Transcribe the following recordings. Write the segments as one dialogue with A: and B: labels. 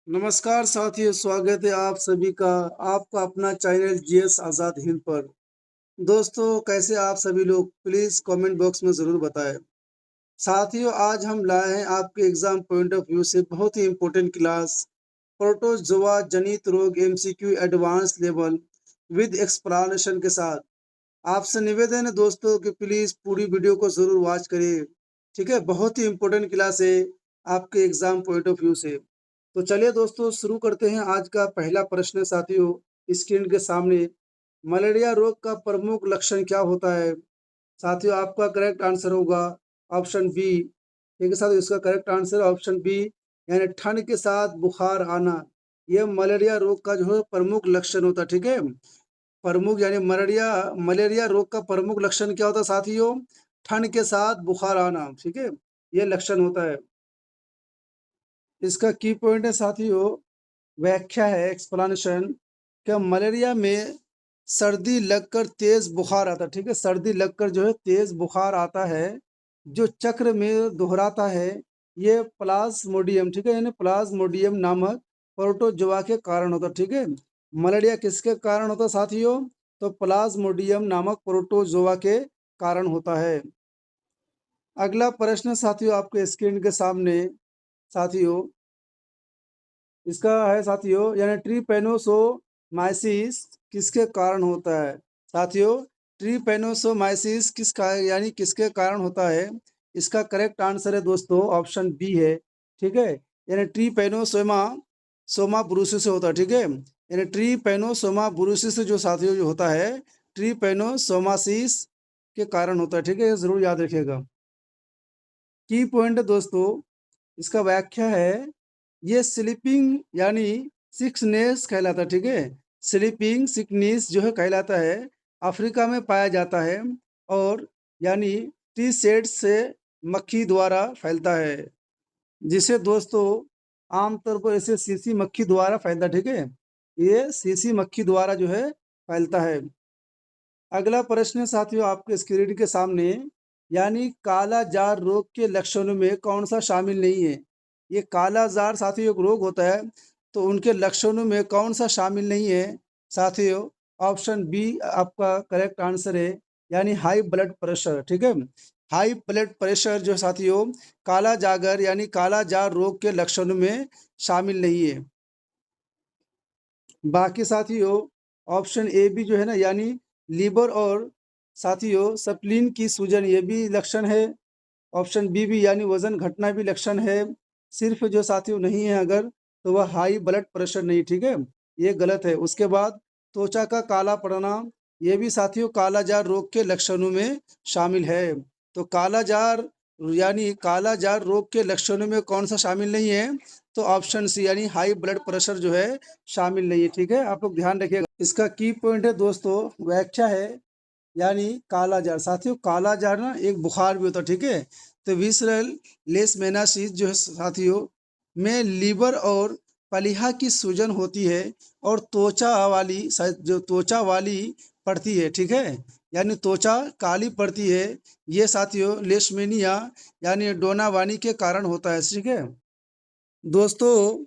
A: नमस्कार साथियों, स्वागत है आप सभी का आपका अपना चैनल जीएस आज़ाद हिंद पर। दोस्तों, कैसे आप सभी लोग? प्लीज़ कमेंट बॉक्स में ज़रूर बताएं। साथियों, आज हम लाए हैं आपके एग्जाम पॉइंट ऑफ व्यू से बहुत ही इम्पोर्टेंट क्लास प्रोटोजोआ जनित रोग MCQ advance level with explanation के साथ। आपसे निवेदन है दोस्तों कि प्लीज़ पूरी वीडियो को ज़रूर वॉच करिए। ठीक है, बहुत ही इम्पोर्टेंट क्लास है आपके एग्जाम पॉइंट ऑफ व्यू से। तो चलिए दोस्तों, शुरू करते हैं। आज का पहला प्रश्न साथियों स्क्रीन के सामने, मलेरिया रोग का प्रमुख लक्षण क्या होता है? साथियों, आपका करेक्ट आंसर होगा ऑप्शन बी। ठीक है साथियों, इसका करेक्ट आंसर ऑप्शन बी, यानी ठंड के साथ बुखार आना। यह मलेरिया रोग का जो है प्रमुख लक्षण होता है। ठीक है, प्रमुख यानी मलेरिया मलेरिया रोग का प्रमुख लक्षण क्या होता है साथियों? ठंड के साथ बुखार आना। ठीक है, यह लक्षण होता है। इसका की पॉइंट है साथियों, व्याख्या है एक्सप्लेनेशन, क्या मलेरिया में सर्दी लगकर तेज बुखार आता है। ठीक है, सर्दी लगकर जो है तेज बुखार आता है, जो चक्र में दोहराता है। ये प्लाज्मोडियम, ठीक है, यानी प्लाज्मोडियम नामक प्रोटोजोआ के कारण होता है। ठीक है, मलेरिया किसके कारण होता है साथियों? तो प्लाज्मोडियम नामक प्रोटोजोआ के कारण होता है। अगला प्रश्न साथियों आपके स्क्रीन के सामने, साथियों इसका है साथियों, यानी ट्रिपेनोसोमाइसिस किसके कारण होता है? साथियों, ट्रिपेनोसोमाइसिस यानी किसके कारण होता है? इसका करेक्ट आंसर है दोस्तों ऑप्शन बी है। ठीक है, यानी ट्रिपेनोसोमा सोमा ब्रूसिस से होता है। ठीक है, यानी ट्रिपेनोसोमा ब्रूसिस जो साथियों जो होता है, ट्रिपेनोसोमासिस के कारण होता है। ठीक है, ये जरूर याद रखिएगा। की पॉइंट है दोस्तों, इसका व्याख्या है, ये स्लीपिंग यानी सिकनेस कहलाता है। ठीक है, स्लीपिंग सिकनेस जो है कहलाता है, अफ्रीका में पाया जाता है और यानी टी सेट से मक्खी द्वारा फैलता है, जिसे दोस्तों आमतौर पर इसे सीसी मक्खी द्वारा फैलता है। ठीक है, ये सीसी मक्खी द्वारा जो है फैलता है। अगला प्रश्न साथियों आपके स्क्रीन के सामने, यानी काला जार रोग के लक्षणों में कौन सा शामिल नहीं है? ये काला जार साथियों एक रोग होता है, तो उनके लक्षणों में कौन सा शामिल नहीं है? साथियों, ऑप्शन बी आपका करेक्ट आंसर है, यानी हाई ब्लड प्रेशर। ठीक है, हाई ब्लड प्रेशर जो साथियों काला जागर यानी काला जार रोग के लक्षणों में शामिल नहीं है। बाकी साथियों ऑप्शन ए भी जो है ना, यानी लीवर और साथियों स्प्लीन की सूजन, ये भी लक्षण है। ऑप्शन बी भी यानी वजन घटना भी लक्षण है। सिर्फ जो साथियों नहीं है अगर, तो वह हाई ब्लड प्रेशर नहीं। ठीक है, ये गलत है। उसके बाद त्वचा का काला पड़ना, ये भी साथियों काला जार रोग के लक्षणों में शामिल है। तो काला जार यानी काला जार रोग के लक्षणों में कौन सा शामिल नहीं है? तो ऑप्शन सी यानी हाई ब्लड प्रेशर जो है शामिल नहीं है। ठीक है, आप लोग ध्यान रखिएगा। इसका की पॉइंट है दोस्तों, व्याख्या है, यानी काला जार। साथियों काला जार ना एक बुखार भी होता है। ठीक है, तो विसरल लेशमैनियासिस जो है साथियों में लीवर और पलीहा की सूजन होती है और जो त्वचा वाली पड़ती है। ठीक है, यानी त्वचा काली पड़ती है। ये साथियों लेशमेनिया यानी डोनावानी के कारण होता है। ठीक है दोस्तों,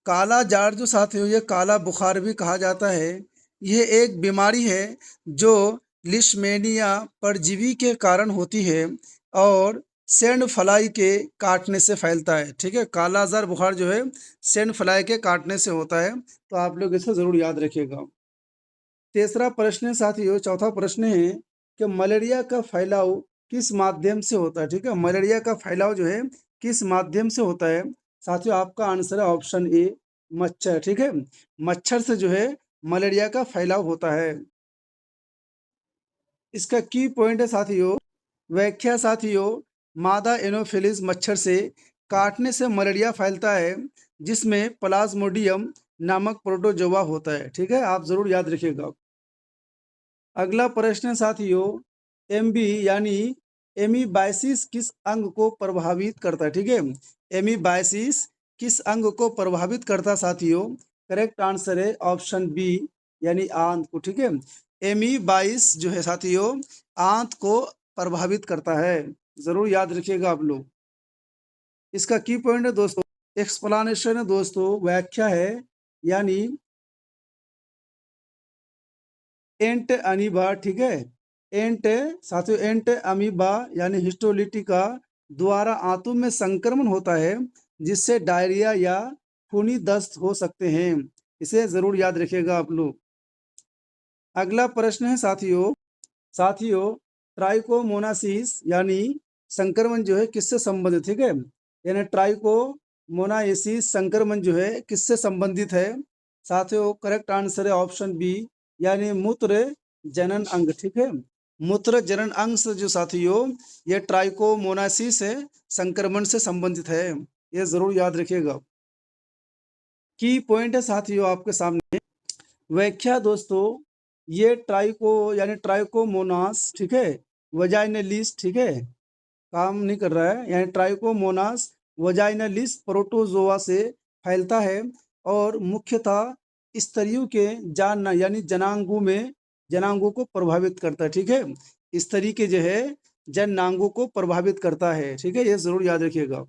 A: काला जार जो साथियों ये काला बुखार भी कहा जाता है। ये एक बीमारी है जो लिशमेनिया परजीवी के कारण होती है और सैंड फ्लाई के काटने से फैलता है। ठीक है, काला जार बुखार जो है सैंड फ्लाई के काटने से होता है, तो आप लोग इसको जरूर याद रखिएगा। तीसरा प्रश्न है साथियों, चौथा प्रश्न है कि मलेरिया का फैलाव किस माध्यम से होता है? ठीक है, मलेरिया का फैलाव जो है किस माध्यम से होता है? साथियों आपका आंसर है ऑप्शन ए, मच्छर। ठीक है, मच्छर से जो है मलेरिया का फैलाव होता है। इसका की पॉइंट है साथियों, व्याख्या साथियों, मादा एनोफिलिस मच्छर से काटने से मलेरिया फैलता है, जिसमें प्लाज्मोडियम नामक प्रोटोजोआ होता है। ठीक है, आप जरूर याद रखिएगा। अगला प्रश्न है साथियों, एमबी यानी एमीबाइसिस किस अंग को प्रभावित करता है? ठीक है, एमीबाइसिस किस अंग को प्रभावित करता है साथियों? करेक्ट आंसर है ऑप्शन बी, यानी आंत को। ठीक है, एमीबाइस जो है साथियों आंत को प्रभावित करता है, जरूर याद रखिएगा आप लोग। इसका की पॉइंट है दोस्तों, एक्सप्लानेशन है दोस्तों, व्याख्या है, यानी एंट अमीबा, ठीक है, एंट साथियों, एंट अमीबा यानी हिस्टोलिटिका द्वारा आंतों में संक्रमण होता है, जिससे डायरिया या खूनी दस्त हो सकते हैं। इसे जरूर याद रखिएगा आप लोग। अगला प्रश्न है साथियों ट्राइकोमोनासिस यानी संक्रमण जो है किससे संबंधित, ठीक है, यानी ट्राइकोमोनासिस संक्रमण जो है किससे संबंधित है। साथियों करेक्ट आंसर है ऑप्शन बी, यानी मूत्र जनन अंग, ठीक है, मूत्र जनन अंग से जो साथियों ये ट्राइकोमोनासिस है संक्रमण से संबंधित है, ये जरूर याद रखिएगा। की पॉइंट है साथियों आपके सामने, व्याख्या दोस्तों, ये ट्राइको यानी ट्राइकोमोनास, ठीक है, वजाइनलिस, ठीक है, काम नहीं कर रहा है, यानी ट्राइकोमोनास वजाइनलिस प्रोटोजोआ से फैलता है और मुख्यतः स्तरियों के जान यानी जनांगों को प्रभावित करता है, ठीक है, इस तरीके जो है जनांगों को प्रभावित करता है, ठीक है, ये जरूर याद रखिएगा।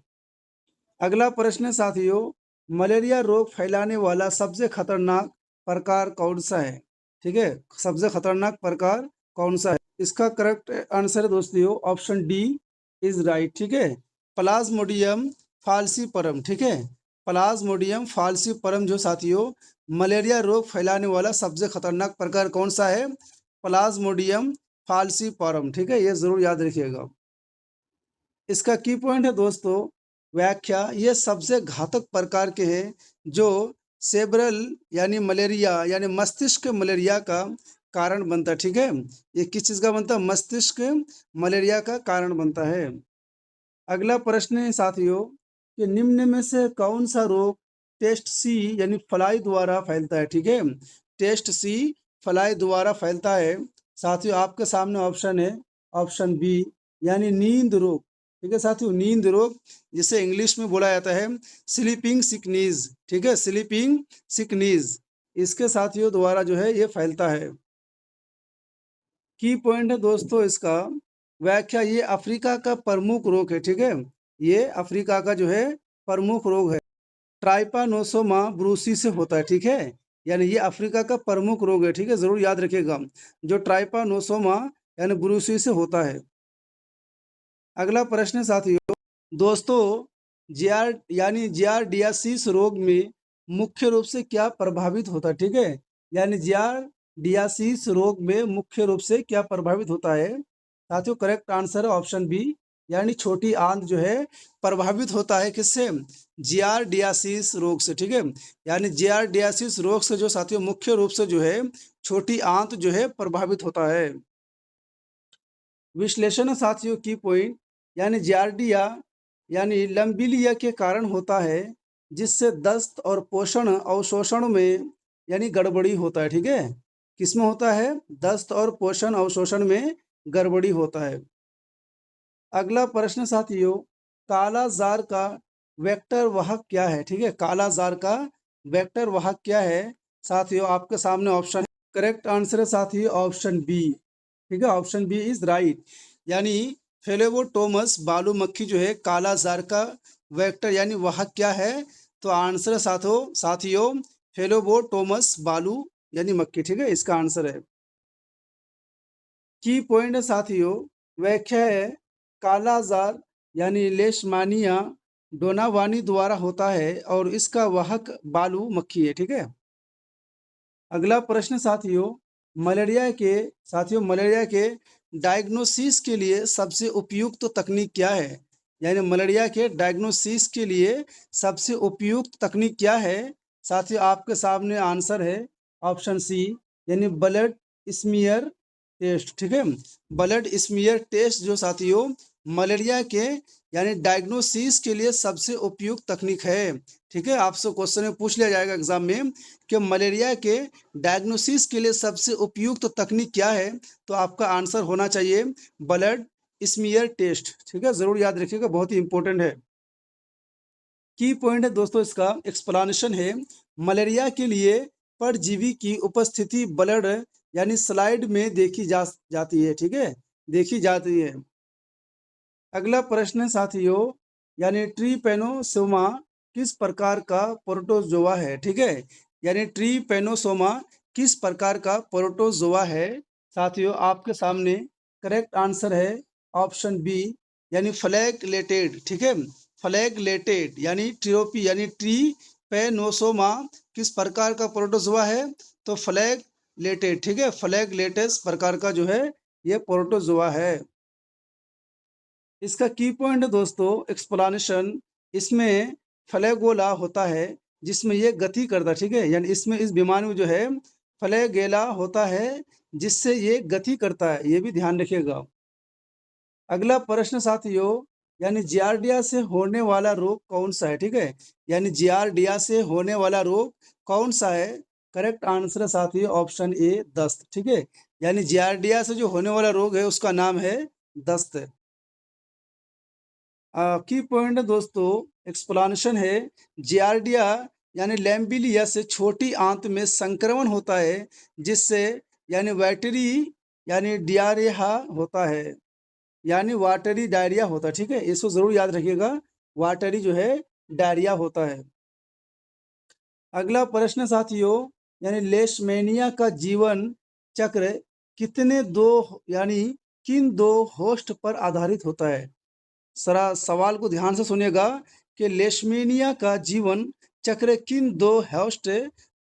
A: अगला प्रश्न है साथियों, मलेरिया रोग फैलाने वाला सबसे खतरनाक प्रकार कौन सा है, ठीक है, सबसे खतरनाक प्रकार कौन सा है। इसका करेक्ट आंसर है दोस्तों ऑप्शन डी इज राइट, ठीक है, प्लाज्मोडियम फाल्सीपरम, ठीक है, प्लाज्मोडियम फाल्सीपरम जो साथियों मलेरिया रोग फैलाने वाला सबसे खतरनाक प्रकार कौन सा है, प्लाज्मोडियम फाल्सीपरम, ठीक है, ये जरूर याद रखिएगा। इसका की पॉइंट है दोस्तों, व्याख्या, ये सबसे घातक प्रकार के हैं जो सेबरल यानी मलेरिया यानी मस्तिष्क मलेरिया का कारण बनता है, ठीक है, ये किस चीज़ का बनता है, मस्तिष्क मलेरिया का कारण बनता है। अगला प्रश्न है साथियों कि निम्न में से कौन सा रोग टेस्ट सी यानी फ्लाई द्वारा फैलता है, ठीक है, टेस्ट सी फ्लाई द्वारा फैलता है। साथियों आपके सामने ऑप्शन है ऑप्शन बी, यानी नींद रोग, ठीक है साथियों, नींद रोग जिसे इंग्लिश में बोला जाता है स्लीपिंग सिकनीज, ठीक है, स्लीपिंग सिकनीज, इसके साथियों द्वारा जो है ये फैलता है। की पॉइंट है दोस्तों इसका, व्याख्या, ये अफ्रीका का प्रमुख रोग है, ठीक है, ये अफ्रीका का जो है प्रमुख रोग है, ट्राइपानोसोमा ब्रूसी से होता है, ठीक है, यानी ये अफ्रीका का प्रमुख रोग है, ठीक है, जरूर याद रखिएगा, जो ट्राइपानोसोमा यानी ब्रूसी से होता है। अगला प्रश्न है साथियों दोस्तों, जियार्डियासिस रोग में मुख्य रूप से क्या प्रभावित होता है, ठीक है, यानी जियार्डियासिस रोग में मुख्य रूप से क्या प्रभावित होता है। साथियों करेक्ट आंसर है ऑप्शन बी, यानी छोटी आंत जो है प्रभावित होता है किससे, जियार्डियासिस रोग से, ठीक है, यानी जियार्डियासिस रोग से जो साथियों मुख्य रूप से जो है छोटी आंत जो है प्रभावित होता है। विश्लेषण साथियों की पॉइंट, यानी जियार्डिया यानी लंबिलिया के कारण होता है, जिससे दस्त और पोषण अवशोषण में यानी गड़बड़ी होता है, ठीक है, किसमें होता है, दस्त और पोषण अवशोषण में गड़बड़ी होता है। अगला प्रश्न साथियों, कालाजार का वेक्टर वाहक क्या है, ठीक है, कालाजार का वेक्टर वाहक क्या है। साथियों आपके सामने ऑप्शन है, करेक्ट आंसर है साथियों ऑप्शन बी, ठीक है, ऑप्शन बी इज राइट, यानी फेलेबोटोमस बालू मक्खी जो है कालाजार का वेक्टर यानी वाहक क्या है, तो आंसर है साथियों फेलोबोटोमस बालू यानी मक्खी, ठीक है, इसका आंसर है। की पॉइंट है साथियों, व्याख्या है, कालाजार यानी लेशमानिया डोनावानी द्वारा होता है और इसका वाहक बालू मक्खी है, ठीक है। अगला प्रश्न मलेरिया के डायग्नोसिस के लिए सबसे उपयुक्त तकनीक क्या है, यानी मलेरिया के डायग्नोसिस के लिए सबसे उपयुक्त तकनीक क्या है। साथियों आपके सामने आंसर है ऑप्शन सी, यानी ब्लड स्मीयर टेस्ट, ठीक है, ब्लड स्मीयर टेस्ट जो साथियों मलेरिया के यानी डायग्नोसिस के लिए सबसे उपयुक्त तकनीक है, ठीक है, आपसे क्वेश्चन में पूछ लिया जाएगा एग्जाम में कि मलेरिया के डायग्नोसिस के लिए सबसे उपयुक्त तकनीक क्या है, तो आपका आंसर होना चाहिए ब्लड स्मीयर टेस्ट, ठीक है, जरूर याद रखिएगा, बहुत ही इंपॉर्टेंट है। की पॉइंट है दोस्तों इसका एक्सप्लेनेशन है, मलेरिया के लिए परजीवी की उपस्थिति ब्लड यानी स्लाइड में देखी जाती है, ठीक है, देखी जाती है। अगला प्रश्न है साथियों, यानी ट्रीपैनोसोमा किस प्रकार का प्रोटोजोआ है? ठीक है, यानी ट्रिपेनोसोमा किस प्रकार का प्रोटोजोआ है? साथियों, आपके सामने करेक्ट आंसर है ऑप्शन बी, यानी फ्लैगलेटेड। ठीक है, फ्लैगलेटेड यानी ट्रियोपी यानी ट्रिपेनोसोमा किस प्रकार का प्रोटोजोआ है? तो फ्लैगलेटेड। ठीक है, फ्लैगलेटेस प्रकार का जो है ये प्रोटोजोआ है। इसका की पॉइंट है दोस्तों, एक्सप्लेनेशन। इसमें फ्लैगोला होता है जिसमें ये गति करता है। ठीक है, यानी इसमें इस बीमारी में जो है फ्लैगेला होता है जिससे ये गति करता है, ये भी ध्यान रखिएगा। अगला प्रश्न साथियों, यानी जियार्डिया से होने वाला रोग कौन सा है? ठीक है, यानी जियार्डिया से होने वाला रोग कौन सा है? करेक्ट आंसर है साथियों ऑप्शन ए, दस्त। ठीक है, यानी जियार्डिया से जो होने वाला रोग है उसका नाम है दस्त। की पॉइंट है दोस्तों, एक्सप्लेनेशन है। जियार्डिया यानी लैम्बिलिया से छोटी आंत में संक्रमण होता है जिससे यानी वैटरी यानी डियारिया होता है, यानी वाटरी डायरिया होता है। ठीक है, इसको जरूर याद रखिएगा, वाटरी जो है डायरिया होता है। अगला प्रश्न साथियों, यानी लेशमेनिया का जीवन चक्र कितने दो यानी किन दो होस्ट पर आधारित होता है? सरा सवाल को ध्यान से सुनिएगा कि लेशमेनिया का जीवन चक्र किन दो होस्ट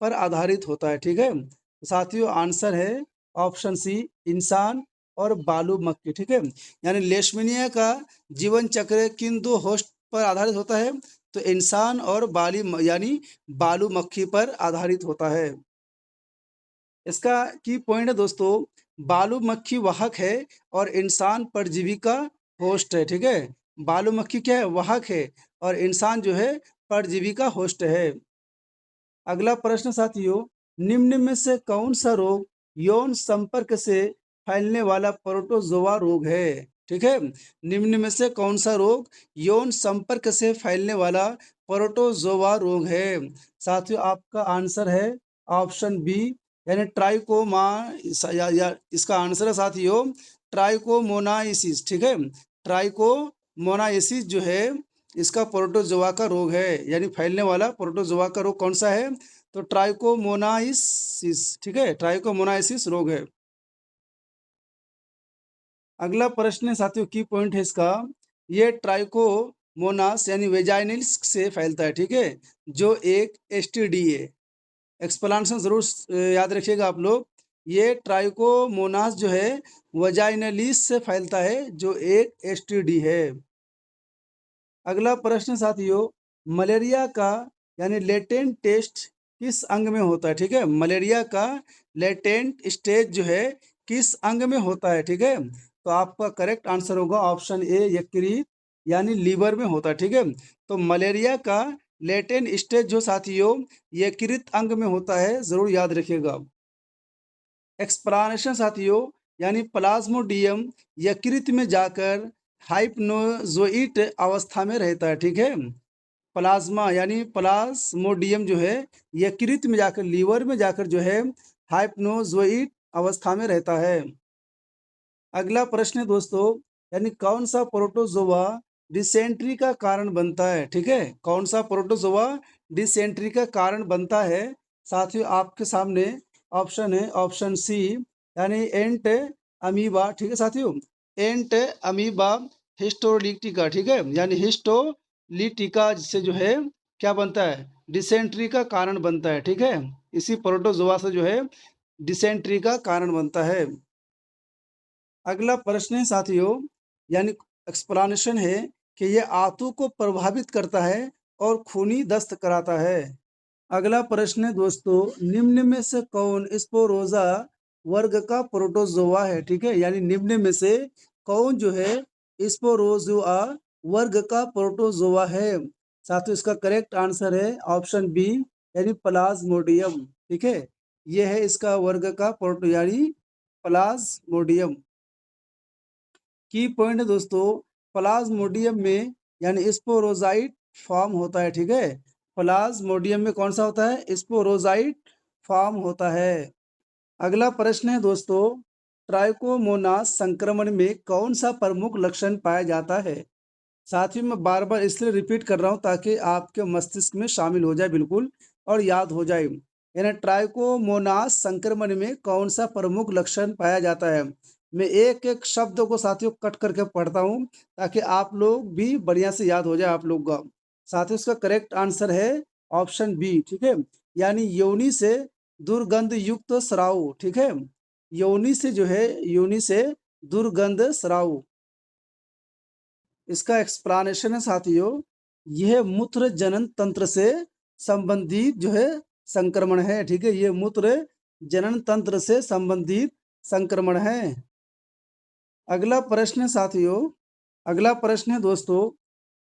A: पर आधारित होता है। ठीक है, तो साथियों आंसर है ऑप्शन सी, इंसान और बालू मक्खी। ठीक है, यानी लेशमेनिया का जीवन चक्र किन दो होस्ट पर आधारित होता है? तो इंसान और यानी बालू मक्खी पर आधारित होता है। इसका की पॉइंट है दोस्तों, बालू मक्खी वाहक है और इंसान परजीवी का होस्ट है। ठीक है, बालू मक्खी क्या है? वाहक है और इंसान जो है परजीवी का होस्ट है। अगला प्रश्न साथियों, निम्न में से कौन सा रोग यौन संपर्क से फैलने वाला प्रोटोजोआ रोग है? ठीक है, निम्न में से कौन सा रोग यौन संपर्क से फैलने वाला प्रोटोजोआ रोग है? साथियों आपका आंसर है ऑप्शन बी, यानी ट्राइकोमा इसका आंसर है साथियों ट्राइकोमोनाइसिस। ठीक है, ट्राइकोमोनाइसिस जो है इसका प्रोटोजोआ का रोग है, यानी फैलने वाला प्रोटोजोआ का रोग कौन सा है? तो ट्राइकोमोनाइसिस। ठीक है, ट्राइकोमोनाइसिस रोग है। अगला प्रश्न है साथियों, की पॉइंट है इसका, ये ट्राइकोमोनास यानी वेजाइनल्स से फैलता है। ठीक है, जो एक एसटीडी है। एक्सप्लेनेशन जरूर याद रखिएगा आप लोग। ये ट्राइकोमोनास जो है वजाइनलिस से फैलता है जो एक एसटीडी है। अगला प्रश्न साथियों, मलेरिया का यानी लेटेंट टेस्ट किस अंग में होता है? ठीक है, मलेरिया का लेटेंट स्टेज जो है किस अंग में होता है? ठीक है, तो आपका करेक्ट आंसर होगा ऑप्शन ए, यकृत यानी लीवर में होता है। ठीक है, तो मलेरिया का लेटेंट स्टेज जो साथियों यकृत अंग में होता है, जरूर याद रखिएगा। एक्सप्लानेशन साथियों, यानी प्लाज्मोडियम यकृत में जाकर हाइप्नोजोइट अवस्था में रहता है। ठीक है, प्लाज्मा यानी प्लाज्मोडियम जो है यकृत में जाकर लीवर में जाकर जो है हाइप्नोजोइट अवस्था में रहता है। अगला प्रश्न है दोस्तों, यानी कौन सा प्रोटोजोआ डिसेंट्री का कारण बनता है? ठीक है, कौन सा प्रोटोजोआ डिसेंट्री का कारण बनता है? साथियों आपके सामने ऑप्शन है ऑप्शन सी, यानी एंट अमीबा। ठीक है साथियों, एंट अमीबा हिस्टोलिटिका। ठीक है, यानी हिस्टोलिटिका से जो है क्या बनता है? डिसेंट्री का कारण बनता है। ठीक है, इसी प्रोटोजोआ से जो है डिसेंट्री का कारण बनता है। अगला प्रश्न है साथियों, यानी एक्सप्लेनेशन है कि यह आंतों को प्रभावित करता है और खूनी दस्त कराता है। अगला प्रश्न है दोस्तों, निम्न में से कौन स्पोरोजा वर्ग का प्रोटोजोआ है? ठीक है, यानी निम्न में से कौन जो है स्पोरोजोआ वर्ग का प्रोटोजोआ है? साथियों इसका करेक्ट आंसर है ऑप्शन बी, यानी प्लाज्मोडियम। ठीक है, यह है इसका वर्ग का प्रोटो यानी प्लाज्मोडियम। की पॉइंट है दोस्तों, प्लाज्मोडियम में यानी स्पोरोजाइट फॉर्म होता है। ठीक है, प्लाज्मोडियम में कौन सा होता है? स्पोरोजाइट फॉर्म होता है। अगला प्रश्न है दोस्तों, ट्राइकोमोनास संक्रमण में कौन सा प्रमुख लक्षण पाया जाता है? साथ ही मैं बार बार इसलिए रिपीट कर रहा हूँ ताकि आपके मस्तिष्क में शामिल हो जाए बिल्कुल और याद हो जाए। यानी ट्राइकोमोनास संक्रमण में कौन सा प्रमुख लक्षण पाया जाता है। मैं एक एक शब्द को साथियों कट करके पढ़ता हूँ ताकि आप लोग भी बढ़िया से याद हो जाए आप लोग का। साथियों इसका करेक्ट आंसर है ऑप्शन बी, ठीक है, यानी योनि से दुर्गंध युक्त स्राव, ठीक है, योनि से जो है योनि से दुर्गंध स्राव। इसका एक्सप्लेनेशन है साथियों, यह मूत्र जनन तंत्र से संबंधित जो है संक्रमण है, ठीक है, यह मूत्र जनन तंत्र से संबंधित संक्रमण है। अगला प्रश्न है साथियों, अगला प्रश्न है दोस्तों,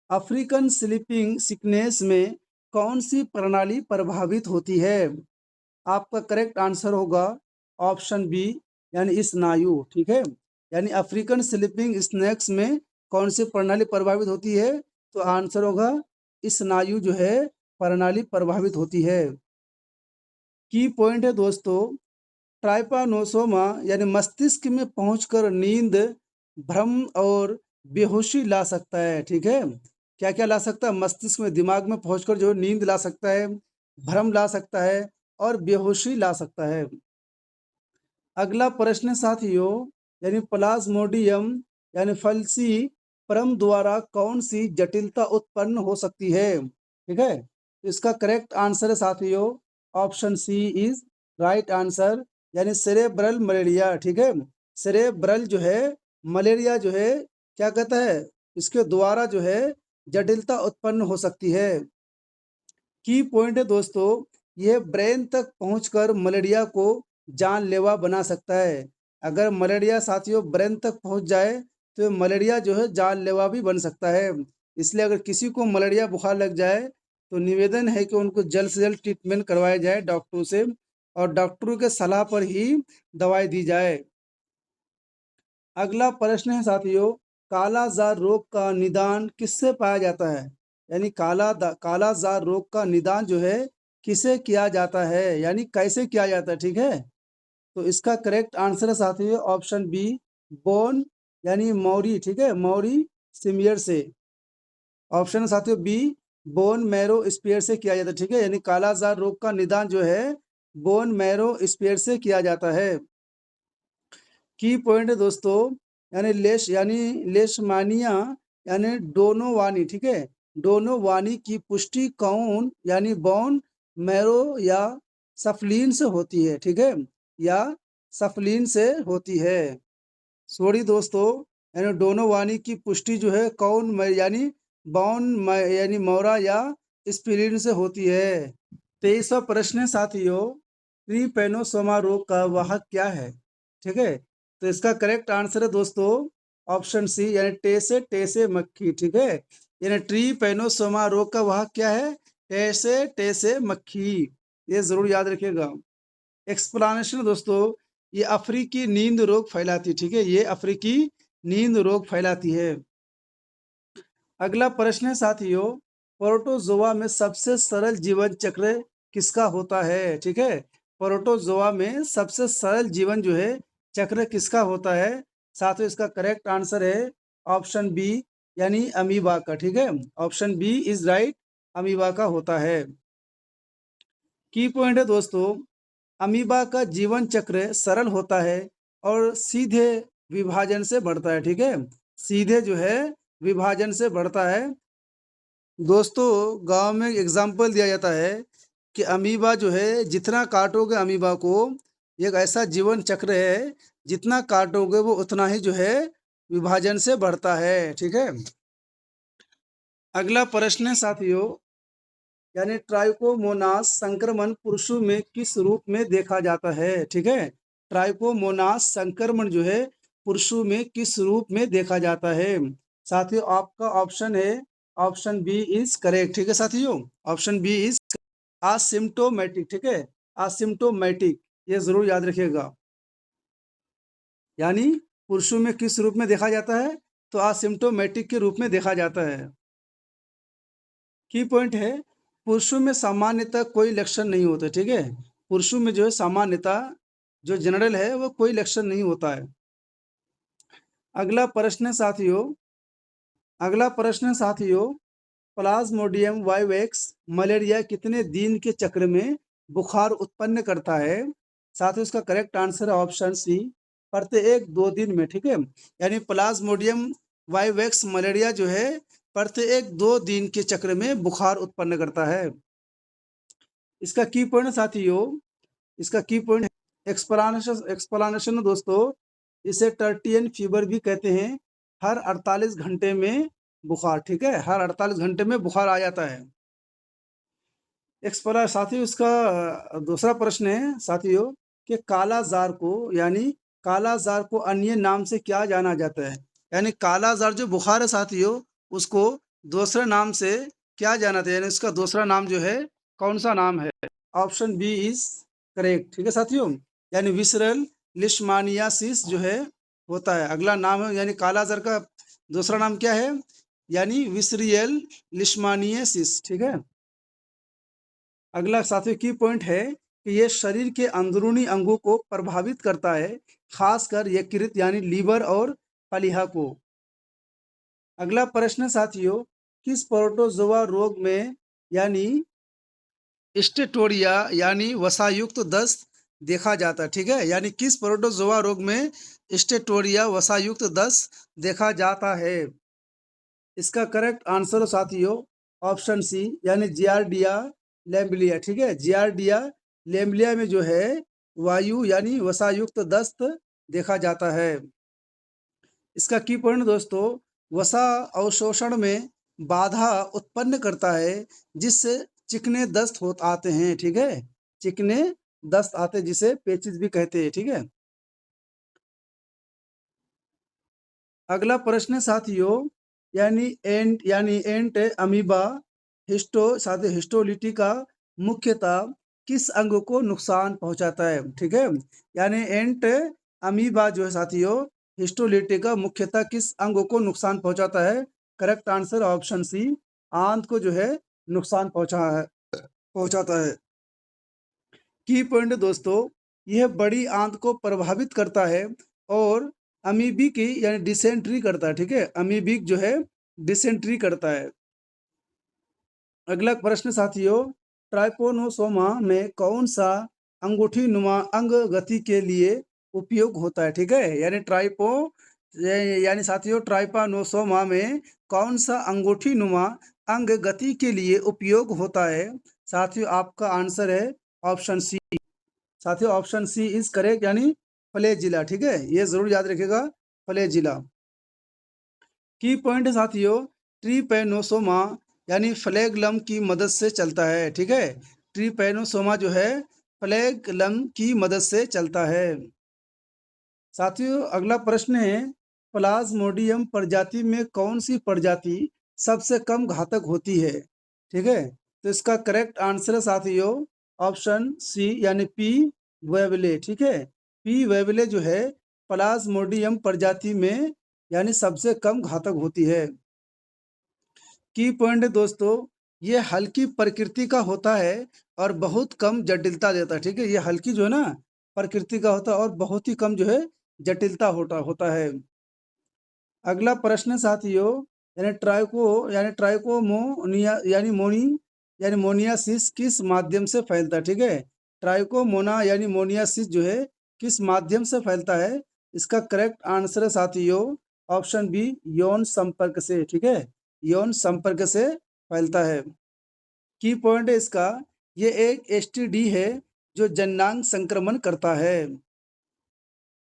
A: अफ्रीकन स्लीपिंग सिकनेस में कौन सी प्रणाली प्रभावित होती है। आपका करेक्ट आंसर होगा ऑप्शन बी, यानी स्नायु, ठीक है, यानी अफ्रीकन स्लीपिंग स्नेक्स में कौन सी प्रणाली प्रभावित होती है, तो आंसर होगा स्नायु जो है प्रणाली प्रभावित होती है। की पॉइंट है दोस्तों, ट्राइपानोसोमा यानी मस्तिष्क में पहुंचकर नींद, भ्रम और बेहोशी ला सकता है, ठीक है, क्या क्या ला सकता है, मस्तिष्क में दिमाग में पहुंचकर जो नींद ला सकता है, भ्रम ला सकता है और बेहोशी ला सकता है। अगला प्रश्न साथियों, यानी प्लाज्मोडियम यानी फलसी परम द्वारा कौन सी जटिलता उत्पन्न हो सकती है, ठीक है, इसका करेक्ट आंसर है साथियों option C is right answer, यानी सेरेब्रल मलेरिया, ठीक है, सेरेब्रल जो है मलेरिया जो है क्या कहता है, इसके द्वारा जो है जटिलता उत्पन्न हो सकती है। की पॉइंट है दोस्तों, यह ब्रेन तक पहुंचकर मलेरिया को जानलेवा बना सकता है। अगर मलेरिया साथियों ब्रेन तक पहुंच जाए तो मलेरिया जो है जानलेवा भी बन सकता है। इसलिए अगर किसी को मलेरिया बुखार लग जाए तो निवेदन है कि उनको जल्द से जल्द ट्रीटमेंट करवाया जाए डॉक्टरों से और डॉक्टरों के सलाह पर ही दवाई दी जाए। अगला प्रश्न है साथियों, कालाजार रोग का निदान किससे पाया जाता है, यानी कालाजार रोग का निदान जो है किसे किया जाता है, यानी कैसे किया जाता है, ठीक है, तो इसका करेक्ट आंसर है साथियों ऑप्शन बी, बोन यानी मौरी, ठीक है, मौरी सिमियर से। ऑप्शन है साथियों बी, बोन मैरो स्पेयर से किया जाता है, ठीक है, यानी कालाजार रोग का निदान जो है बोन मैरो स्पेयर से किया जाता है। की पॉइंट है दोस्तों, यानी लेशमानिया यानी डोनोवानी, ठीक है, डोनोवानी की पुष्टि कौन यानी बोन मैरो या सफलीन से होती है, ठीक है, या सफलीन से होती है। सॉरी दोस्तों, यानी डोनोवानी की पुष्टि जो है कौन यानी यानी मौरा या स्पिलिन से होती है। 23वां प्रश्न है साथियों, ट्रीपैनोसोमा रोग का वाहक क्या है, ठीक है, तो इसका करेक्ट आंसर है दोस्तों ऑप्शन सी, यानी टेसे टेसे मक्खी, ठीक है, यानी ट्रीपैनोसोमा रोग का वाहक क्या है, टेसे टेसे मक्खी, ये जरूर याद रखिएगा। एक्सप्लेनेशन दोस्तों, ये अफ्रीकी नींद रोग फैलाती, ठीक है, ये अफ्रीकी नींद रोग फैलाती है। अगला प्रश्न है साथियों, प्रोटोजोआ में सबसे सरल जीवन चक्र किसका होता है, ठीक है, प्रोटोजोआ में सबसे सरल जीवन जो है चक्र किसका होता है, साथियों इसका करेक्ट आंसर है ऑप्शन बी, यानी अमीबा का, ठीक है, option B is right, amoeba का होता है। की पॉइंट है दोस्तों, अमीबा का जीवन चक्र सरल होता है और सीधे विभाजन से बढ़ता है, ठीक है, सीधे जो है विभाजन से बढ़ता है। दोस्तों गांव में एग्जाम्पल दिया जाता है कि अमीबा जो है जितना काटोगे अमीबा को, एक ऐसा जीवन चक्र है जितना काटोगे वो उतना ही जो है विभाजन से बढ़ता है, ठीक है। अगला प्रश्न है साथियों, यानी ट्राइकोमोनास संक्रमण पुरुषों में किस रूप में देखा जाता है, ठीक है, ट्राइकोमोनास संक्रमण जो है पुरुषों में किस रूप में देखा जाता है। साथियों आपका ऑप्शन है ऑप्शन बी इज करेक्ट, ठीक है साथियों, ऑप्शन बी इज असिम्प्टोमेटिक, ठीक है, असिम्प्टोमेटिक, ये जरूर याद रखिएगा। यानी पुरुषों में किस रूप में देखा जाता है, तो असिम्प्टोमेटिक के रूप में देखा जाता है। की पॉइंट है, पुरुषों में सामान्यतः कोई लक्षण नहीं होते, ठीक है, पुरुषों में जो है सामान्यतः जो जनरल है वो कोई लक्षण नहीं होता है। अगला प्रश्न है साथियों, अगला प्रश्न है साथियों, प्लाज्मोडियम वाइवेक्स मलेरिया कितने दिन के चक्र में बुखार उत्पन्न करता है? साथियों इसका करेक्ट आंसर है ऑप्शन सी, प्रत्येक 2 दिन में। ठीक है, यानी प्लाज्मोडियम वाइवेक्स मलेरिया जो है प्रत्येक 2 दिन के चक्र में बुखार उत्पन्न करता है। इसका की पॉइंट साथियों, इसका की पॉइंट एक्सप्लानेशन दोस्तों, इसे टर्टियन फीवर भी कहते हैं। हर 48 घंटे में बुखार, ठीक है, हर 48 घंटे में बुखार आ जाता है। एक्सप्ला साथियों इसका दूसरा प्रश्न है साथियों कि काला जार को, यानी काला जार को अन्य नाम से क्या जाना जाता है? यानी काला जार जो बुखार है साथियों, उसको दूसरे नाम से क्या जाना जाता है, यानी उसका दूसरा नाम जो है कौन सा नाम है? Option B is correct. ठीक है साथियों, यानी विसरल लिश्मानियासिस जो है होता है। अगला नाम है, यानी काला जार का दूसरा नाम क्या है? यानी विसरियल लिश्मानियासिस। ठीक है, अगला साथियों की पॉइंट है कि ये शरीर के अंदरूनी अंगों को प्रभावित करता है, खासकर यकृत यानी लीवर और प्लीहा को। अगला प्रश्न साथियों, किस प्रोटोजोआ रोग में यानी स्टेटोरिया यानी वसायुक्त दस्त देखा जाता है? ठीक है, यानी किस प्रोटोजोआ रोग में स्टेटोरिया वसायुक्त दस्त देखा जाता है? इसका करेक्ट आंसर साथियों ऑप्शन सी, यानी जियार्डिया लेम्बलिया। ठीक है, जियार्डिया लेम्बलिया में जो है वायु यानी वसायुक्त दस्त देखा जाता है। इसका की पॉइंट दोस्तों, वसा अवशोषण में बाधा उत्पन्न करता है, जिससे चिकने दस्त हो आते हैं। ठीक है, चिकने दस्त आते हैं, जिसे पेचिस भी कहते हैं। ठीक है, अगला प्रश्न साथियों, यानी एंट अमीबा हिस्टोलिटी का मुख्यतः किस अंग को नुकसान पहुंचाता है? ठीक है, यानी एंट अमीबा जो है साथियों हिस्टोलिटी का मुख्यतः किस अंग को नुकसान पहुंचाता है? करेक्ट आंसर ऑप्शन सी, आंत को जो है नुकसान पहुंचाता है। की पॉइंट दोस्तों, यह बड़ी आंत को प्रभावित करता है और अमीबिक यानी डिसेंट्री करता है। ठीक है, अमीबिक जो है डिसेंट्री करता है। अगला प्रश्न साथियों, ट्राइपोनोसोमा में कौन सा अंगूठी नुमा अंग गति के लिए उपयोग होता है? ठीक है, यानी साथियों ट्राइपानोसोमा में कौन सा अंगूठी नुमा अंग गति के लिए उपयोग होता है? साथियों आपका आंसर है ऑप्शन सी। साथियों ऑप्शन सी इज करेक्ट, यानी फ्लैजिला। ठीक है, ये जरूर याद रखिएगा, फ्लैजिला। की पॉइंट है साथियों, ट्रीपैनोसोमा यानी फ्लैगलम की मदद से चलता है। ठीक है, ट्रीपैनोसोमा जो है फ्लैगलम की मदद से चलता है। साथियों अगला प्रश्न है, प्लाज्मोडियम प्रजाति में कौन सी प्रजाति सबसे कम घातक होती है? ठीक है, तो इसका करेक्ट आंसर है साथियों ऑप्शन सी, यानी पी वेवले। ठीक है, पी वेवले जो है प्लाज्मोडियम प्रजाति में यानी सबसे कम घातक होती है। की पॉइंट दोस्तों, ये हल्की प्रकृति का होता है और बहुत कम जटिलता देता है। ठीक है, ये हल्की जो है ना प्रकृति का होता है और बहुत ही कम जो है जटिलता होता है। अगला प्रश्न साथियों, यानी ट्राइकोमोनिया यानी मोनियासिस किस माध्यम से फैलता है? ठीक है, ट्राइकोमोना यानी मोनियासिस जो है किस माध्यम से फैलता है? इसका करेक्ट आंसर है साथियों ऑप्शन बी, यौन संपर्क से। ठीक है, यौन संपर्क से फैलता है। की पॉइंट है इसका, ये एक एसटीडी है जो जननांग संक्रमण करता है।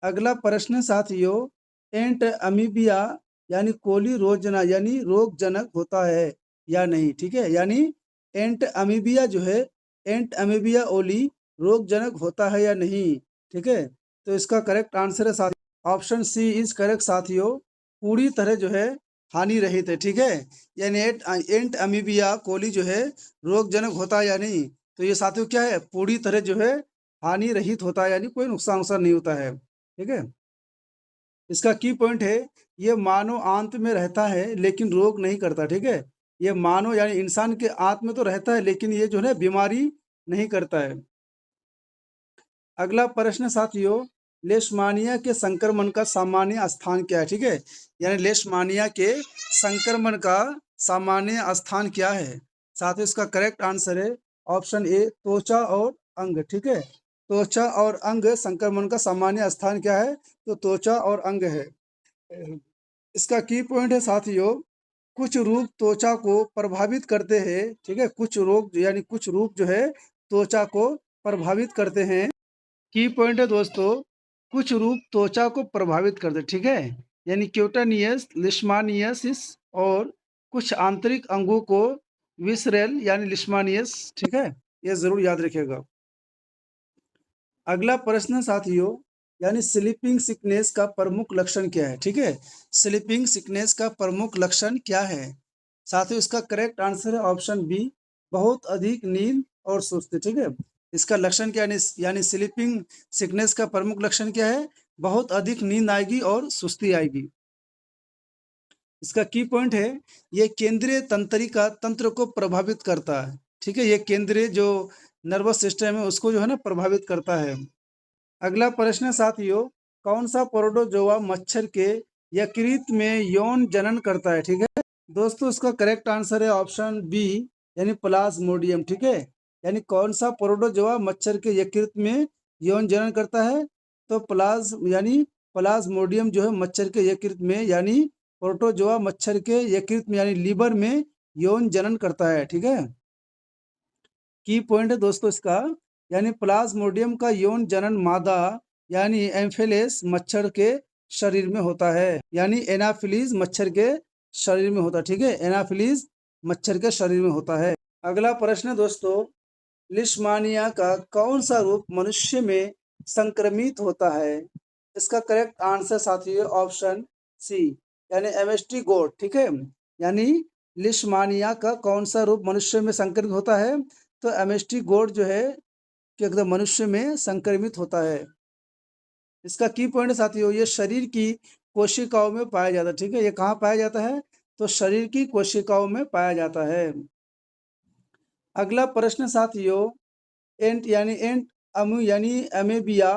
A: अगला प्रश्न साथियों, एंट अमीबिया यानी कोली रोजना यानी रोगजनक होता है या नहीं? ठीक है, यानी एंट अमीबिया जो है एंट अमीबिया ओली रोगजनक होता है या नहीं? ठीक है, तो इसका करेक्ट आंसर है साथियों ऑप्शन सी इज करेक्ट। साथियों पूरी तरह जो है हानि रहित है। ठीक है, यानी एंट अमीबिया कोली जो है रोगजनक होता है या नहीं? तो ये साथियों क्या है, पूरी तरह जो है हानि रहित होता है, यानी कोई नुकसान नहीं होता है। ठीक है, इसका की पॉइंट है, ये मानव आंत में रहता है लेकिन रोग नहीं करता। ठीक है, ये मानव यानी इंसान के आंत में तो रहता है लेकिन ये जो है बीमारी नहीं करता है। अगला प्रश्न साथियों, लेशमानिया के संक्रमण का सामान्य स्थान क्या है? ठीक है, यानी लेशमानिया के संक्रमण का सामान्य स्थान क्या है? साथ ही इसका करेक्ट आंसर है ऑप्शन ए, त्वचा और अंग। ठीक है, त्वचा और अंग संक्रमण का सामान्य स्थान क्या है? तो त्वचा और अंग है। इसका की पॉइंट है साथियों, कुछ रूप त्वचा को प्रभावित करते हैं। ठीक है, कुछ रोग यानी कुछ रूप जो है त्वचा को प्रभावित करते हैं। की पॉइंट है दोस्तों, कुछ रूप त्वचा को प्रभावित करते हैं। ठीक है, यानी क्यूटानियस, लिस्मानियसिस और कुछ आंतरिक अंगों को विसरेल यानी लिस्मानियस। ठीक है, ये जरूर याद रखिएगा। अगला प्रश्न साथियों, यानी स्लीपिंग सिकनेस का प्रमुख लक्षण क्या है? ठीक है, स्लीपिंग सिकनेस का प्रमुख लक्षण क्या है? साथियों इसका करेक्ट आंसर है ऑप्शन बी, बहुत अधिक नींद और सुस्ती। ठीक है, इसका लक्षण क्या है? यानी स्लीपिंग सिकनेस का प्रमुख लक्षण क्या है? बहुत अधिक नींद आएगी और सुस्ती आएगी। इसका की पॉइंट है, ये केंद्रीय तंत्रिका तंत्र को प्रभावित करता है। ठीक है, ये केंद्रीय जो नर्वस सिस्टम है उसको जो है ना प्रभावित करता है। अगला प्रश्न साथियों, कौन सा प्रोटोजोआ मच्छर के यकृत में यौन जनन करता है? ठीक है दोस्तों, इसका करेक्ट आंसर है ऑप्शन बी, यानी प्लाज्मोडियम। ठीक है, यानी कौन सा प्रोटोजोआ मच्छर के यकृत में यौन जनन करता है? तो प्लाज्मोडियम जो है मच्छर के यकृत में, यानी प्रोटोजोआ मच्छर के यकृत में यानी लीवर में यौन जनन करता है। ठीक है, की पॉइंट है दोस्तों इसका, यानी प्लाज्मोडियम का यौन जनन मादा यानी एम्फिलिस मच्छर के शरीर में होता है, यानी एनाफिलीज मच्छर के शरीर में होता है। ठीक है, एनाफिलीज मच्छर के शरीर में होता है। अगला प्रश्न दोस्तों, लिस्मानिया का कौन सा रूप मनुष्य में संक्रमित होता है? इसका करेक्ट आंसर साथियों ऑप्शन सी, यानी एमएसटी गोड। ठीक है, यानी लिस्मानिया का कौन सा रूप मनुष्य में संक्रमित होता है? तो एमएसटी गोड जो है कि एकदम मनुष्य में संक्रमित होता है। इसका की पॉइंट साथियों, ये शरीर की कोशिकाओं में पाया जाता है। ठीक है, ये कहाँ पाया जाता है? तो शरीर की कोशिकाओं में पाया जाता है। अगला प्रश्न साथियों, एंट अमु यानी अमेबिया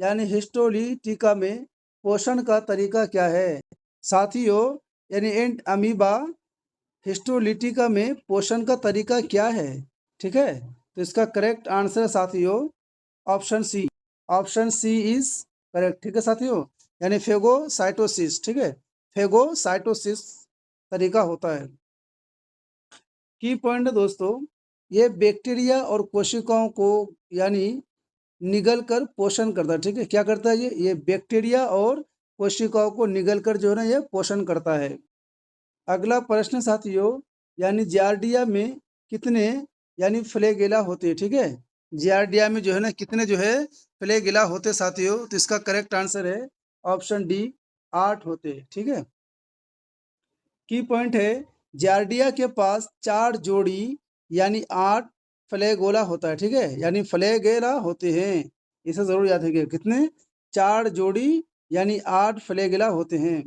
A: यानी हिस्टोलिटिका में पोषण का तरीका क्या है? साथियों, यानी एंट अमीबा हिस्टोलिटिका में पोषण का तरीका क्या है? ठीक है, तो इसका करेक्ट आंसर साथियों option C, option C is correct. ठीक है साथियों, यानी फेगोसाइटोसिस। ठीक है, फेगोसाइटोसिस तरीका होता है। की पॉइंट है दोस्तों, ये बैक्टीरिया और कोशिकाओं को यानी निगल कर पोषण करता है। ठीक है, क्या करता है? ये बैक्टीरिया और कोशिकाओं को निगल कर जो है ना ये पोषण करता है। अगला प्रश्न साथियों, यानी जार्डिया में कितने यानी फ्लैगेला होते हैं? ठीक है, जार्डिया में जो है ना कितने जो है फ्लैगेला होते साथियों? तो इसका करेक्ट आंसर है ऑप्शन डी, 8 होते। ठीक है, की पॉइंट है, जार्डिया के पास 4 जोड़ी यानी 8 फ्लैगोला होता है। ठीक है, यानी फ्लैगेला होते हैं, इसे जरूर याद रखिएगा। कितने? 4 जोड़ी यानी 8 फ्लैगेला होते हैं।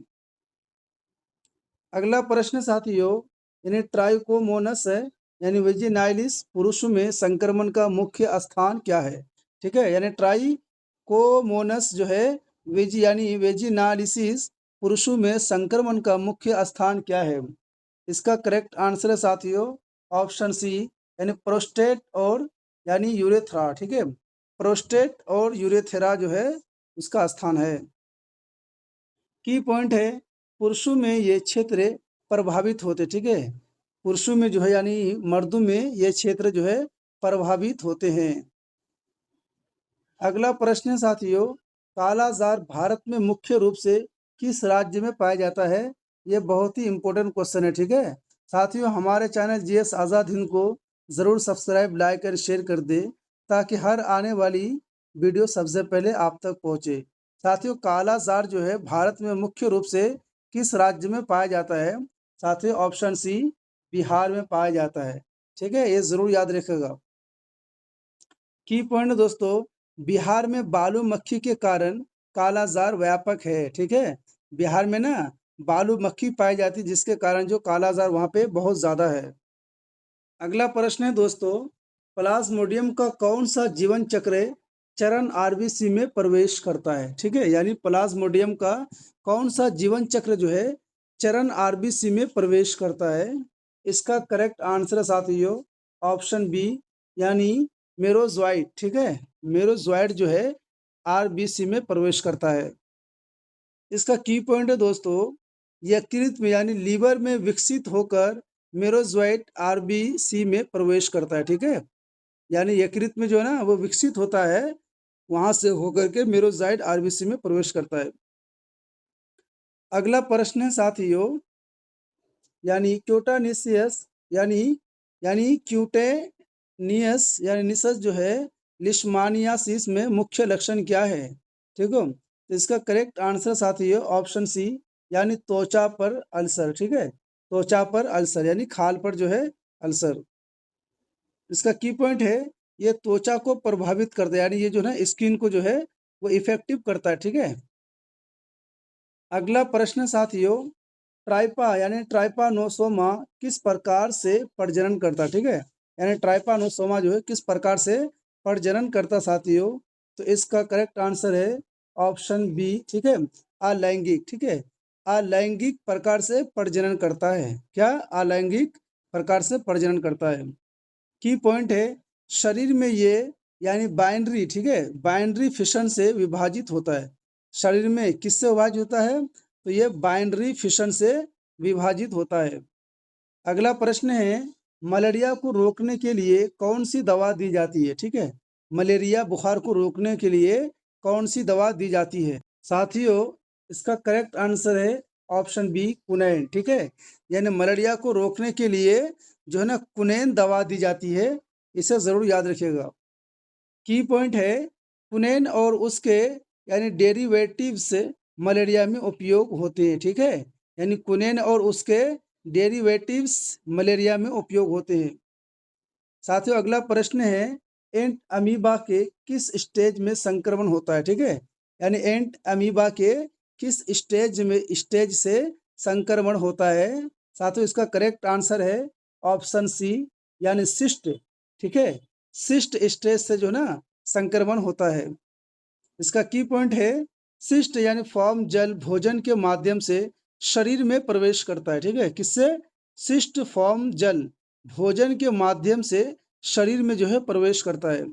A: अगला प्रश्न साथियों, यानी ट्राइकोमोनस है यानी वेजिनाइलिस पुरुषों में संक्रमण का मुख्य स्थान क्या है? ठीक है, यानी ट्राइकोमोनस जो है यानी वेजिनालिसिस पुरुषों में संक्रमण का मुख्य स्थान क्या है? इसका करेक्ट आंसर है साथियों ऑप्शन सी, यानी प्रोस्टेट और यानी यूरेथ्रा। ठीक है, प्रोस्टेट और यूरेथ्रा जो है उसका स्थान है। की पॉइंट है, पुरुषों में ये क्षेत्र प्रभावित होते। ठीक है, पुरुषों में जो है यानी मर्दों में ये क्षेत्र जो है प्रभावित होते हैं। अगला प्रश्न है साथियों, कालाजार भारत में मुख्य रूप से किस राज्य में पाया जाता है? ये बहुत ही इंपॉर्टेंट क्वेश्चन है। ठीक है साथियों, हमारे चैनल जीएस आज़ाद हिंद को ज़रूर सब्सक्राइब, लाइक और शेयर कर दे ताकि हर आने वाली वीडियो सबसे पहले आप तक पहुंचे। साथियों, कालाजार जो है भारत में मुख्य रूप से किस राज्य में पाया जाता है? साथियों ऑप्शन सी, बिहार में पाया जाता है। ठीक है, ये ज़रूर याद रखेगा। की पॉइंट दोस्तों, बिहार में बालू मक्खी के कारण कालाजार व्यापक है। ठीक है, बिहार में ना बालू मक्खी पाई जाती है जिसके कारण जो कालाजार वहाँ पे बहुत ज़्यादा है। अगला प्रश्न है दोस्तों, प्लाज्मोडियम का कौन सा जीवन चक्र चरण आरबीसी में प्रवेश करता है। ठीक है, यानी प्लाज्मोडियम का कौन सा जीवन चक्र जो है चरण आरबीसी में प्रवेश करता है? इसका करेक्ट आंसर है साथियों ऑप्शन बी, यानी मेरोजोइट। ठीक है, मेरोजोइट जो है आरबीसी में प्रवेश करता है। इसका की पॉइंट है दोस्तों, यकृत में यानी लीवर में विकसित होकर मेरोजोइट आरबीसी में प्रवेश करता है। ठीक है, यानी यकृत में जो है ना वो विकसित होता है, वहां से होकर के मेरोजोइट आरबीसी में प्रवेश करता है। अगला प्रश्न है साथियों, यानी क्यूटानिसियस यानी यानी क्यूटेनियस यानी निसस जो है लिशमानियासिस में मुख्य लक्षण क्या है? ठीक है, तो इसका करेक्ट आंसर साथियों ऑप्शन सी, यानी त्वचा पर अल्सर। ठीक है, त्वचा पर अल्सर यानी खाल पर जो है अल्सर। इसका की पॉइंट है, ये त्वचा को प्रभावित करता है, यानी ये जो है स्किन को जो है वो इफेक्टिव करता है। ठीक है, अगला प्रश्न साथियों, ट्राइपा यानी ट्राइपानोसोमा किस प्रकार से प्रजनन करता है? ठीक है, यानी ट्राइपानोसोमा जो है किस प्रकार से प्रजनन करता साथियों? तो इसका करेक्ट आंसर है ऑप्शन बी। ठीक है, अलैंगिक। ठीक है, अलैंगिक प्रकार से प्रजनन करता है। क्या? अलैंगिक प्रकार से प्रजनन करता है। की पॉइंट है, शरीर में ये यानी बाइनरी, ठीक है, बाइनरी फिशन से विभाजित होता है। शरीर में किससे विभाजित होता है? तो ये बाइनरी फिशन से विभाजित होता है। अगला प्रश्न है, मलेरिया को रोकने के लिए कौन सी दवा दी जाती है? ठीक है, मलेरिया बुखार को रोकने के लिए कौन सी दवा दी जाती है? साथियों इसका करेक्ट आंसर है ऑप्शन बी, कुनैन। ठीक है, यानी मलेरिया को रोकने के लिए जो है ना कुनैन दवा दी जाती है, इसे ज़रूर याद रखिएगा। की पॉइंट है, कुनैन और उसके यानी डेरिवेटिव्स मलेरिया में उपयोग होते हैं। ठीक है, यानी कुनैन और उसके डेरिवेटिव्स मलेरिया में उपयोग होते हैं। साथियों अगला प्रश्न है, एंट अमीबा के किस स्टेज में संक्रमण होता है? ठीक है, यानी एंट अमीबा के किस स्टेज से संक्रमण होता है? साथियों इसका करेक्ट आंसर है ऑप्शन सी, यानी सिस्ट। ठीक है, सिस्ट स्टेज से जो ना संक्रमण होता है। इसका की पॉइंट है, सिस्ट यानी फॉर्म जल भोजन के माध्यम से शरीर में प्रवेश करता है। ठीक है, किससे? सिस्ट फॉर्म जल भोजन के माध्यम से शरीर में जो है प्रवेश करता है।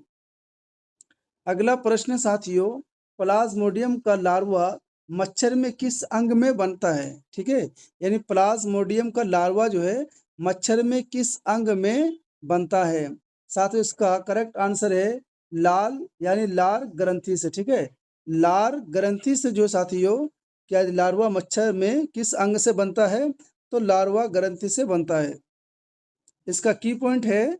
A: अगला प्रश्न साथियों, प्लाज्मोडियम का लार्वा मच्छर में किस अंग में बनता है? ठीक है, यानी प्लाज्मोडियम का लार्वा जो है मच्छर में किस अंग में बनता है? साथियों इसका करेक्ट आंसर है लाल यानी लार ग्रंथि से। ठीक है, लार ग्रंथि से जो साथियों क्या लार्वा मच्छर में किस अंग से बनता है? तो लार्वा ग्रंथि से बनता है। इसका की पॉइंट है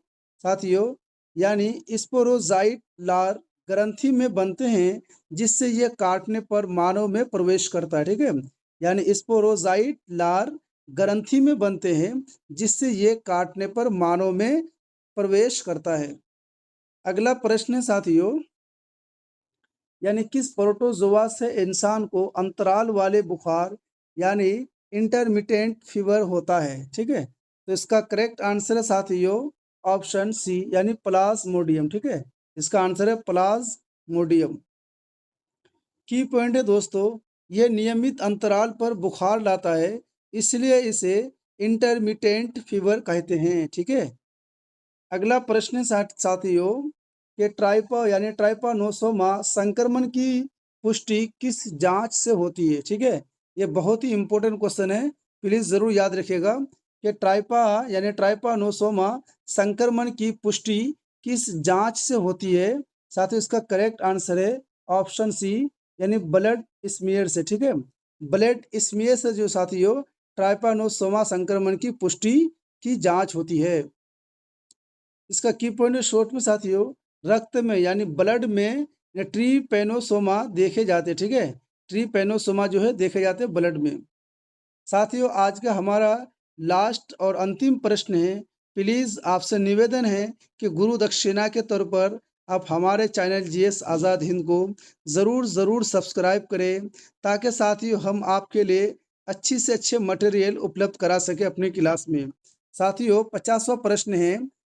A: साथियों, यानी स्पोरोजाइट लार ग्रंथि में बनते हैं, जिससे ये काटने पर मानव में प्रवेश करता है। ठीक है, यानी स्पोरोजाइट लार ग्रंथि में बनते हैं, जिससे ये काटने पर मानव में प्रवेश करता है। अगला प्रश्न है साथियों, यानी किस प्रोटोजोआ से इंसान को अंतराल वाले बुखार यानी इंटरमिटेंट फीवर होता है? ठीक है, तो इसका करेक्ट आंसर है साथियों ऑप्शन सी, यानी प्लाज्मोडियम। ठीक है, इसका आंसर है प्लाज्मोडियम। की पॉइंट है दोस्तों, ये नियमित अंतराल पर बुखार लाता है, इसलिए इसे इंटरमिटेंट फीवर कहते हैं। ठीक है, अगला प्रश्न है साथियों कि ट्राइपा यानी ट्राइपानोसोमा संक्रमण की पुष्टि किस जांच से होती है? ठीक है, ये बहुत ही इंपॉर्टेंट क्वेश्चन है, प्लीज जरूर याद रखिएगा कि ट्राइपा यानी ट्राइपानोसोमा संक्रमण की पुष्टि किस जांच से होती है? साथ ही इसका करेक्ट आंसर है ऑप्शन सी, यानी ब्लड स्मीयर से। ठीक है, ब्लड स्मीयर से जो साथियों ट्राइपानोसोमा संक्रमण की पुष्टि की जांच होती है। इसका की पॉइंट शॉर्ट में साथियों, रक्त में यानी ब्लड में ट्रीपेनोसोमा देखे जाते हैं। ठीक है, ट्रीपेनोसोमा जो है देखे जाते हैं ब्लड में। साथियों आज का हमारा लास्ट और अंतिम प्रश्न है, प्लीज़ आपसे निवेदन है कि गुरु दक्षिणा के तौर पर आप हमारे चैनल जीएस आज़ाद हिंद को ज़रूर सब्सक्राइब करें, ताकि साथियों हम आपके लिए अच्छी से अच्छे मटेरियल उपलब्ध करा सके अपनी क्लास में। साथियों 50वां प्रश्न है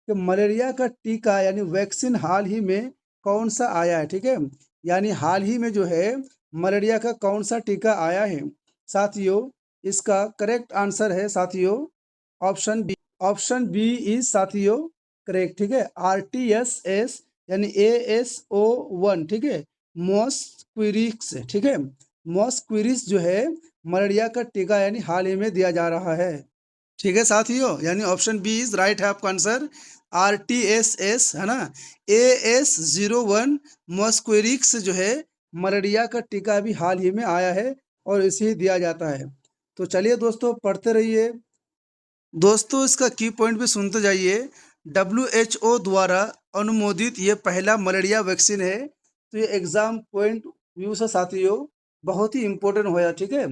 A: कि मलेरिया का टीका यानी वैक्सीन हाल ही में कौन सा आया है, ठीक है, यानी हाल ही में जो है मलेरिया का कौन सा टीका आया है। साथियों, इसका करेक्ट आंसर है साथियों option B. Option B is साथियों करेक्ट, ठीक है। RTS यानी AS01, ठीक है, मॉस्क्विरिक्स, ठीक है, मॉस्क्विरिक्स जो है मलेरिया का टीका यानी हाल ही में दिया जा रहा है, ठीक है साथियों, यानी ऑप्शन बी इज राइट है आपका आंसर। RTS है ना, AS01 मॉस्क्विरिक्स जो है मलेरिया का टीका भी हाल ही में आया है और इसे ही दिया जाता है। तो चलिए दोस्तों पढ़ते रहिए। दोस्तों इसका की पॉइंट भी सुनते जाइए। WHO द्वारा अनुमोदित ये पहला मलेरिया वैक्सीन है। तो ये एग्जाम पॉइंट व्यू से साथियों बहुत ही इम्पोर्टेंट हो जाता, ठीक है,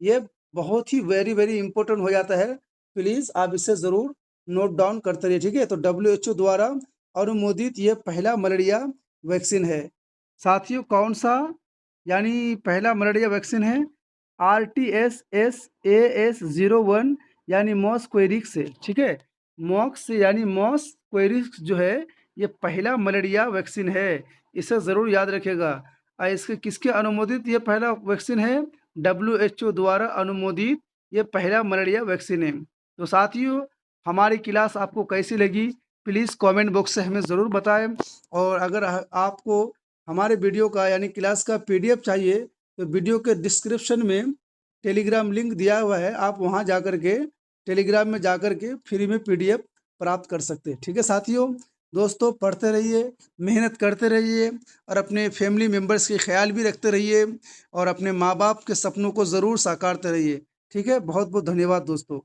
A: ये बहुत ही वेरी वेरी इंपॉर्टेंट हो जाता है। प्लीज़ आप इसे ज़रूर नोट डाउन करते रहिए, ठीक है। तो WHO द्वारा अनुमोदित ये पहला मलेरिया वैक्सीन है साथियों। कौन सा यानी पहला मलेरिया वैक्सीन है? RTS AS01 यानी मॉस्क्वेरिक्स है, ठीक है। मॉक्स यानी मॉस्क्वेरिक्स जो है ये पहला मलेरिया वैक्सीन है, इसे ज़रूर याद रखिएगा। इसके किसके अनुमोदित ये पहला वैक्सीन है? WHO द्वारा अनुमोदित ये पहला मलेरिया वैक्सीन है। तो साथियों हमारी क्लास आपको कैसी लगी प्लीज़ कमेंट बॉक्स से हमें ज़रूर बताएं। और अगर आपको हमारे वीडियो का यानी क्लास का PDF चाहिए तो वीडियो के डिस्क्रिप्शन में टेलीग्राम लिंक दिया हुआ है, आप वहां जाकर के टेलीग्राम में जाकर के फ्री में PDF प्राप्त कर सकते हैं, ठीक है साथियों। दोस्तों पढ़ते रहिए, मेहनत करते रहिए और अपने फैमिली मेम्बर्स के ख्याल भी रखते रहिए और अपने माँ बाप के सपनों को ज़रूर साकारते रहिए, ठीक है। बहुत बहुत धन्यवाद दोस्तों।